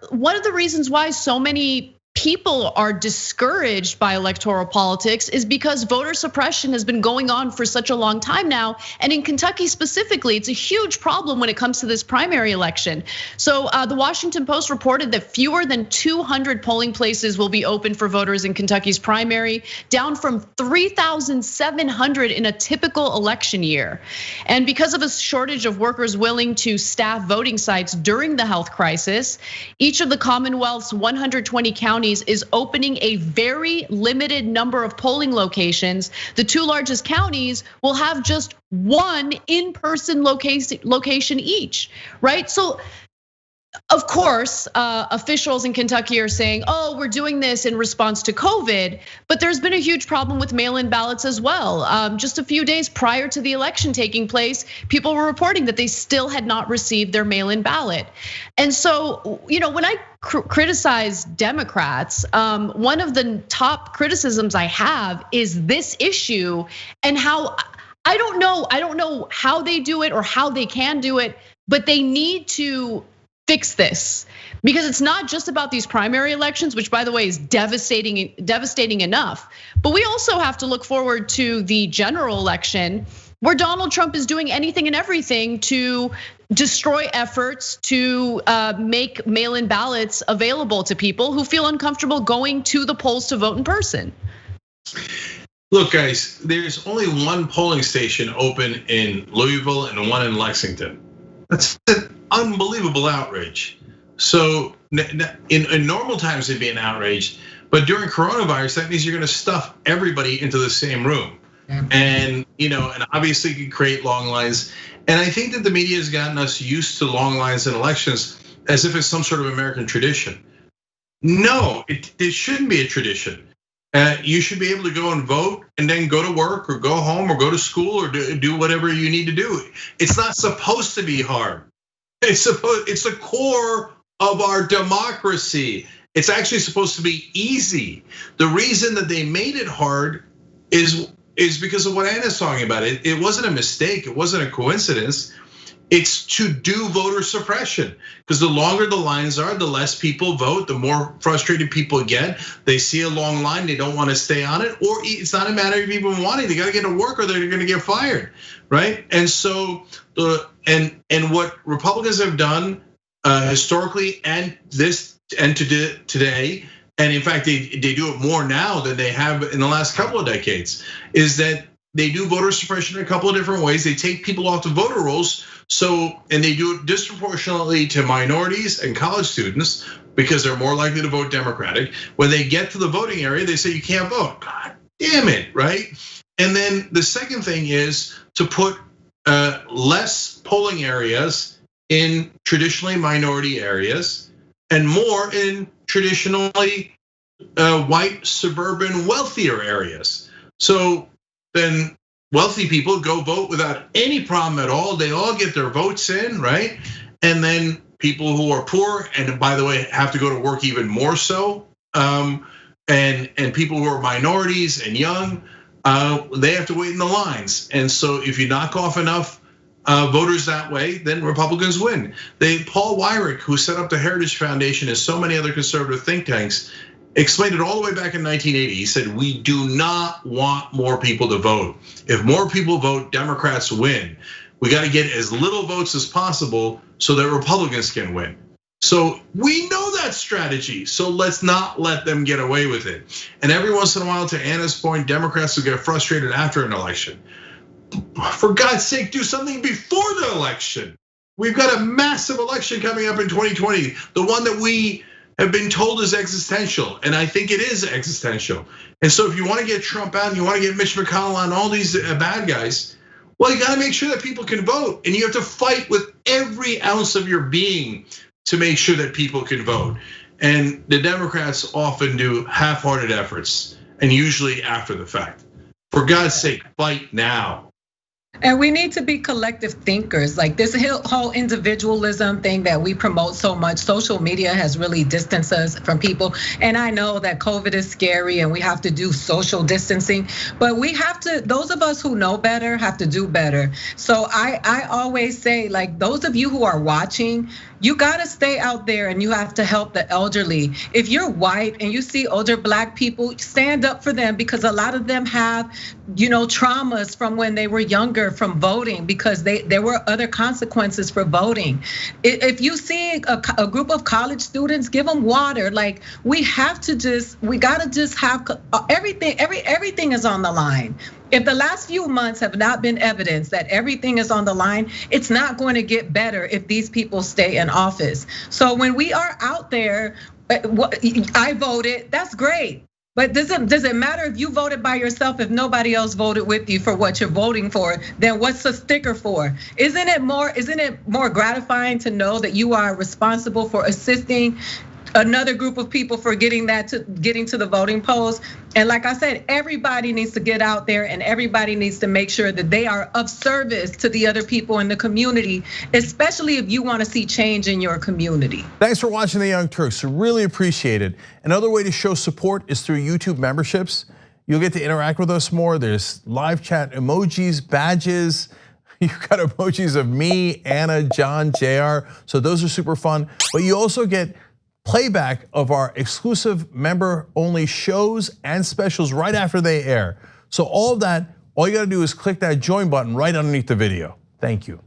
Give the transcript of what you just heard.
one of the reasons why so many people are discouraged by electoral politics is because voter suppression has been going on for such a long time now. And in Kentucky specifically, it's a huge problem when it comes to this primary election. So the Washington Post reported that fewer than 200 polling places will be open for voters in Kentucky's primary, down from 3,700 in a typical election year. And because of a shortage of workers willing to staff voting sites during the health crisis, each of the Commonwealth's 120 counties is opening a very limited number of polling locations. The two largest counties will have just one in-person location each, right? So of course, officials in Kentucky are saying, oh, we're doing this in response to COVID, but there's been a huge problem with mail-in ballots as well. Just a few days prior to the election taking place, people were reporting that they still had not received their mail-in ballot. And so, when I criticize Democrats, one of the top criticisms I have is this issue and how, I don't know how they do it or how they can do it, but they need to fix this, because it's not just about these primary elections, which by the way is devastating enough. But we also have to look forward to the general election, where Donald Trump is doing anything and everything to destroy efforts to make mail-in ballots available to people who feel uncomfortable going to the polls to vote in person. Look, guys, there's only one polling station open in Louisville and one in Lexington. That's an unbelievable outrage. So in normal times it'd be an outrage, but during coronavirus, that means you're gonna stuff everybody into the same room. And and obviously you can create long lines. And I think that the media has gotten us used to long lines in elections as if it's some sort of American tradition. No, it shouldn't be a tradition. You should be able to go and vote and then go to work or go home or go to school or do whatever you need to do. It's not supposed to be hard. It's the core of our democracy. It's actually supposed to be easy. The reason that they made it hard is because of what Anna's talking about. It wasn't a mistake. It wasn't a coincidence. It's to do voter suppression, because the longer the lines are, the less people vote, the more frustrated people get. They see a long line, they don't want to stay on it, or it's not a matter of even wanting. They got to get to work or they're going to get fired, right? And so and what Republicans have done historically and today, and in fact they do it more now than they have in the last couple of decades, is that they do voter suppression in a couple of different ways. They take people off the voter rolls. And they do it disproportionately to minorities and college students because they're more likely to vote Democratic. When they get to the voting area, they say you can't vote. God damn it, right? And then the second thing is to put less polling areas in traditionally minority areas and more in traditionally white, suburban, wealthier areas. So then wealthy people go vote without any problem at all. They all get their votes in, right? And then people who are poor, and by the way, have to go to work even more so, and people who are minorities and young, they have to wait in the lines. And so if you knock off enough voters that way, then Republicans win. Paul Weyrich, who set up the Heritage Foundation and so many other conservative think tanks, explained it all the way back in 1980. He said, we do not want more people to vote. If more people vote, Democrats win. We got to get as little votes as possible so that Republicans can win. So we know that strategy, so let's not let them get away with it. And every once in a while, to Anna's point, Democrats will get frustrated after an election. For God's sake, do something before the election. We've got a massive election coming up in 2020, the one that we have been told is existential, and I think it is existential. And so if you want to get Trump out and you want to get Mitch McConnell on, all these bad guys, well, you got to make sure that people can vote, and you have to fight with every ounce of your being to make sure that people can vote. And the Democrats often do half-hearted efforts, and usually after the fact. For God's sake, fight now. And we need to be collective thinkers. Like this whole individualism thing that we promote so much, social media has really distanced us from people. And I know that COVID is scary and we have to do social distancing, but we have to, those of us who know better have to do better. So I always say, like, those of you who are watching, you gotta stay out there and you have to help the elderly. If you're white and you see older Black people, stand up for them, because a lot of them have, traumas from when they were younger from voting, because there were other consequences for voting. If you see a group of college students, give them water. Like, we gotta just have everything is on the line. If the last few months have not been evidence that everything is on the line, it's not going to get better if these people stay in office. So when we are out there, I voted, that's great. But does it matter if you voted by yourself, if nobody else voted with you for what you're voting for? Then what's the sticker for? Isn't it more gratifying to know that you are responsible for assisting another group of people for getting to the voting polls? And like I said, everybody needs to get out there and everybody needs to make sure that they are of service to the other people in the community, especially if you want to see change in your community. Thanks for watching The Young Turks, really appreciate it. Another way to show support is through YouTube memberships. You'll get to interact with us more. There's live chat emojis, badges. You've got emojis of me, Anna, John, JR. So those are super fun. But you also get playback of our exclusive member-only shows and specials right after they air. So all of that, all you gotta do is click that join button right underneath the video. Thank you.